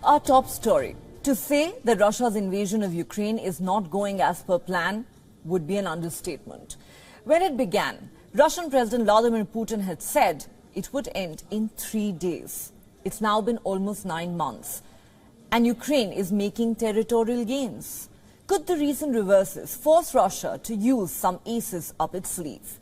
Our top story. To say that Russia's invasion of Ukraine is not going as per plan would be an understatement. When it began, Russian President Vladimir Putin had said it would end in 3 days. It's now been almost 9 months. And Ukraine is making territorial gains. Could the recent reverses force Russia to use some aces up its sleeve?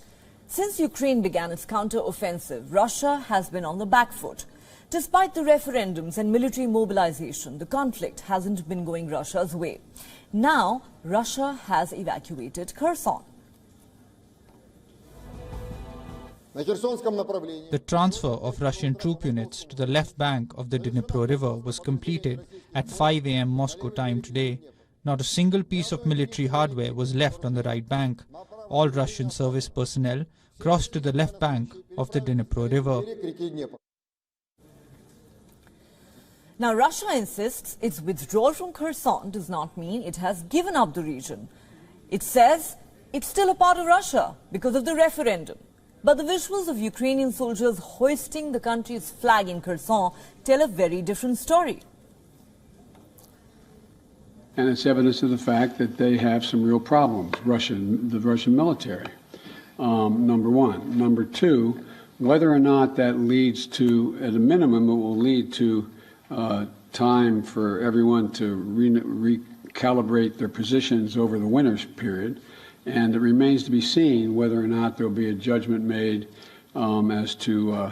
Since Ukraine began its counter-offensive, Russia has been on the back foot. Despite the referendums and military mobilization, the conflict hasn't been going Russia's way. Now, Russia has evacuated Kherson. The transfer of Russian troop units to the left bank of the Dnipro River was completed at 5 a.m. Moscow time today. Not a single piece of military hardware was left on the right bank. All Russian service personnel crossed to the left bank of the Dnipro River. Now, Russia insists its withdrawal from Kherson does not mean it has given up the region. It says it's still a part of Russia because of the referendum. But the visuals of Ukrainian soldiers hoisting the country's flag in Kherson tell a very different story. And it's evidence of the fact that they have some real problems, the Russian military, number one. Number two, whether or not that leads to, at a minimum, it will lead to time for everyone to recalibrate their positions over the winter period. And it remains to be seen whether or not there will be a judgment made as to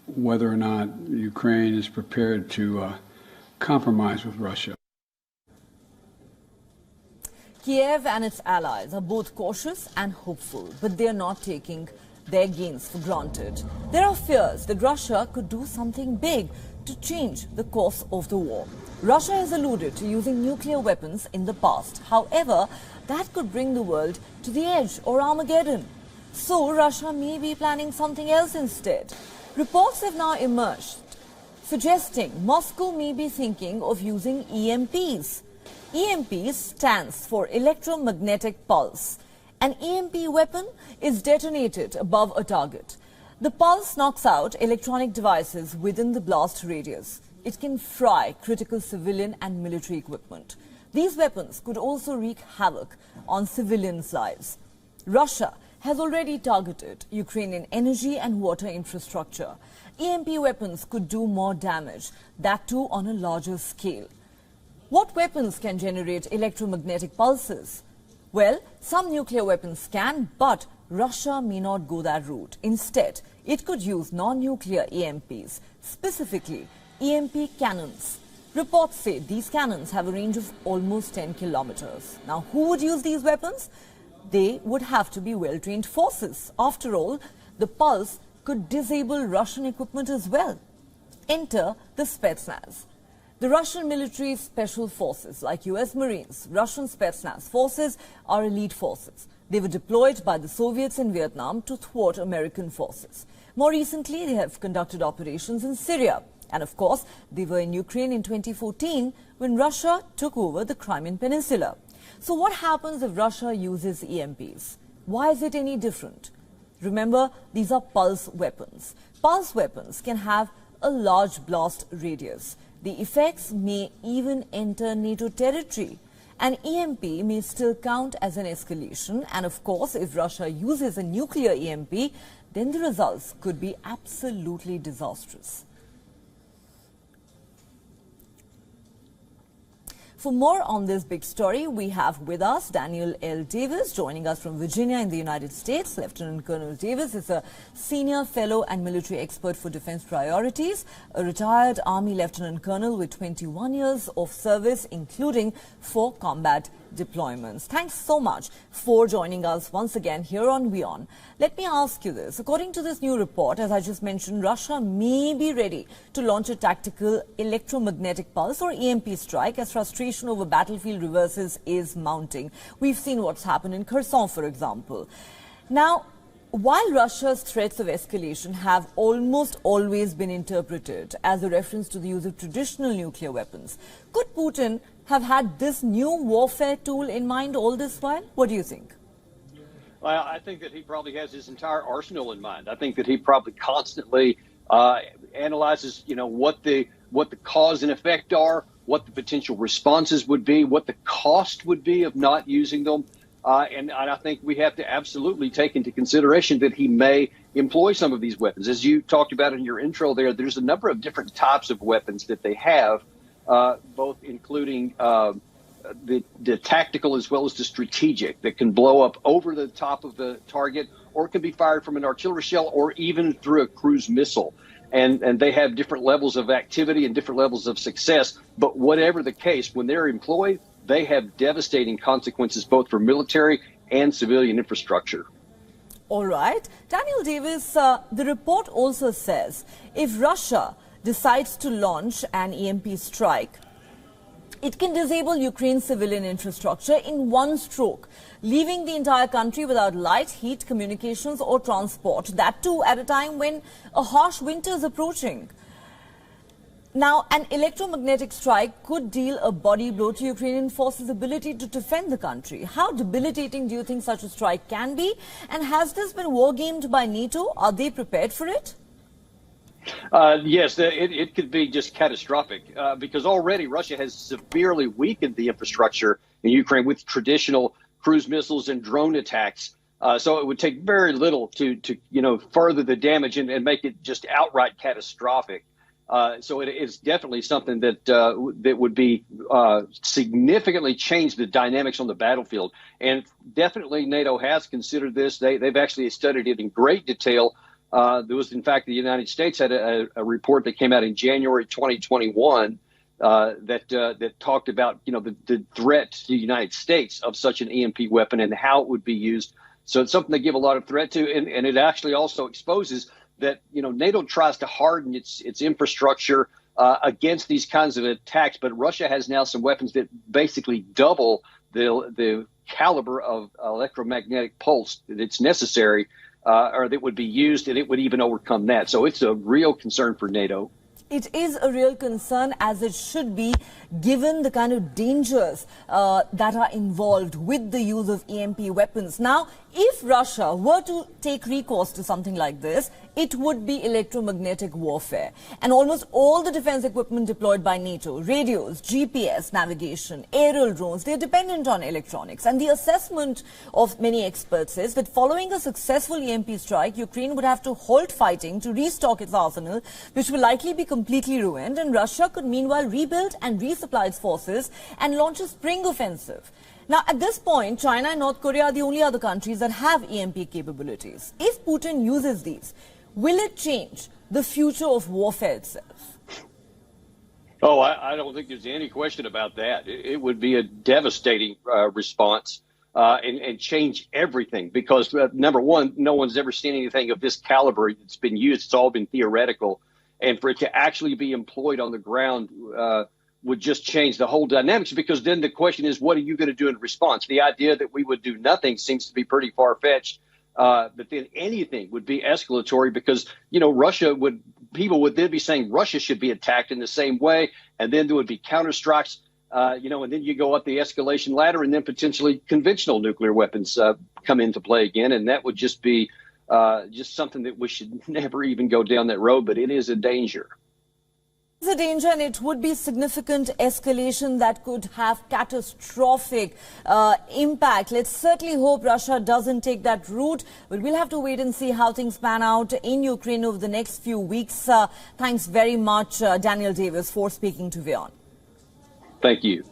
whether or not Ukraine is prepared to compromise with Russia. Kiev and its allies are both cautious and hopeful, but they are not taking their gains for granted. There are fears that Russia could do something big to change the course of the war. Russia has alluded to using nuclear weapons in the past. However, that could bring the world to the edge or Armageddon. So Russia may be planning something else instead. Reports have now emerged suggesting Moscow may be thinking of using EMPs. EMP stands for electromagnetic pulse. An EMP weapon is detonated above a target. The pulse knocks out electronic devices within the blast radius. It can fry critical civilian and military equipment. These weapons could also wreak havoc on civilians' lives. Russia has already targeted Ukrainian energy and water infrastructure. EMP weapons could do more damage, that too on a larger scale. What weapons can generate electromagnetic pulses? Well, some nuclear weapons can, but Russia may not go that route. Instead, it could use non-nuclear EMPs, specifically EMP cannons. Reports say these cannons have a range of almost 10 kilometers. Now, who would use these weapons? They would have to be well-trained forces. After all, the pulse could disable Russian equipment as well. Enter the Spetsnaz. The Russian military special forces, like US Marines, Russian Spetsnaz forces are elite forces. They were deployed by the Soviets in Vietnam to thwart American forces. More recently, they have conducted operations in Syria. And of course, they were in Ukraine in 2014 when Russia took over the Crimean Peninsula. So what happens if Russia uses EMPs? Why is it any different? Remember, these are pulse weapons. Pulse weapons can have a large blast radius. The effects may even enter NATO territory. An EMP may still count as an escalation. And of course, if Russia uses a nuclear EMP, then the results could be absolutely disastrous. For more on this big story, we have with us Daniel L. Davis, joining us from Virginia in the United States. Lieutenant Colonel Davis is a senior fellow and military expert for defense priorities, a retired Army Lieutenant Colonel with 21 years of service, including 4 combat deployments. Thanks so much for joining us once again here on WION. Let me ask you this. According to this new report, as I just mentioned, Russia may be ready to launch a tactical electromagnetic pulse or EMP strike as frustration over battlefield reverses is mounting. We've seen what's happened in Kherson, for example. Now, while Russia's threats of escalation have almost always been interpreted as a reference to the use of traditional nuclear weapons, could Putin have had this new warfare tool in mind all this while? What do you think? Well, I think that he probably has his entire arsenal in mind. I think that he probably constantly analyzes, what the what the cause and effect are, what the potential responses would be, what the cost would be of not using them. And I think we have to absolutely take into consideration that he may employ some of these weapons. As you talked about in your intro there's a number of different types of weapons that they have, both including the tactical as well as the strategic, that can blow up over the top of the target, or can be fired from an artillery shell, or even through a cruise missile. And they have different levels of activity and different levels of success. But whatever the case, when they're employed, they have devastating consequences both for military and civilian infrastructure. All right. Daniel Davis, the report also says if Russia decides to launch an EMP strike, it can disable Ukraine's civilian infrastructure in one stroke, leaving the entire country without light, heat, communications or transport. That too at a time when a harsh winter is approaching. Now, an electromagnetic strike could deal a body blow to Ukrainian forces' ability to defend the country. How debilitating do you think such a strike can be? And has this been wargamed by NATO? Are they prepared for it? Yes, it could be just catastrophic because already Russia has severely weakened the infrastructure in Ukraine with traditional cruise missiles and drone attacks. So it would take very little to further the damage and make it just outright catastrophic. So it's definitely something that would be significantly change the dynamics on the battlefield. And definitely NATO has considered this. They've actually studied it in great detail. There was, in fact, the United States had a report that came out in January 2021 that talked about, the threat to the United States of such an EMP weapon and how it would be used. So it's something they give a lot of threat to. And it actually also exposes that, NATO tries to harden its infrastructure against these kinds of attacks. But Russia has now some weapons that basically double the caliber of electromagnetic pulse that's necessary or that would be used, and it would even overcome that. So it's a real concern for NATO. It is a real concern, as it should be, given the kind of dangers that are involved with the use of EMP weapons. Now, if Russia were to take recourse to something like this, it would be electromagnetic warfare. And almost all the defense equipment deployed by NATO, radios, GPS, navigation, aerial drones, they're dependent on electronics. And the assessment of many experts is that following a successful EMP strike, Ukraine would have to halt fighting to restock its arsenal, which will likely be completely ruined. And Russia could meanwhile rebuild and resupply its forces and launch a spring offensive. Now, at this point, China and North Korea are the only other countries that have EMP capabilities. If Putin uses these, will it change the future of warfare itself? Oh, I don't think there's any question about that. It would be a devastating response and change everything because, number one, no one's ever seen anything of this caliber that's been used. It's all been theoretical. And for it to actually be employed on the ground would just change the whole dynamics, because then the question is, what are you going to do in response? The idea that we would do nothing seems to be pretty far-fetched. But then anything would be escalatory because, people would then be saying Russia should be attacked in the same way. And then there would be counterstrikes, and then you go up the escalation ladder and then potentially conventional nuclear weapons come into play again. And that would just be just something that we should never even go down that road. But it is a danger. It's a danger, and it would be significant escalation that could have catastrophic impact. Let's certainly hope Russia doesn't take that route, but we'll have to wait and see how things pan out in Ukraine over the next few weeks. Thanks very much, Daniel Davis, for speaking to WION. Thank you.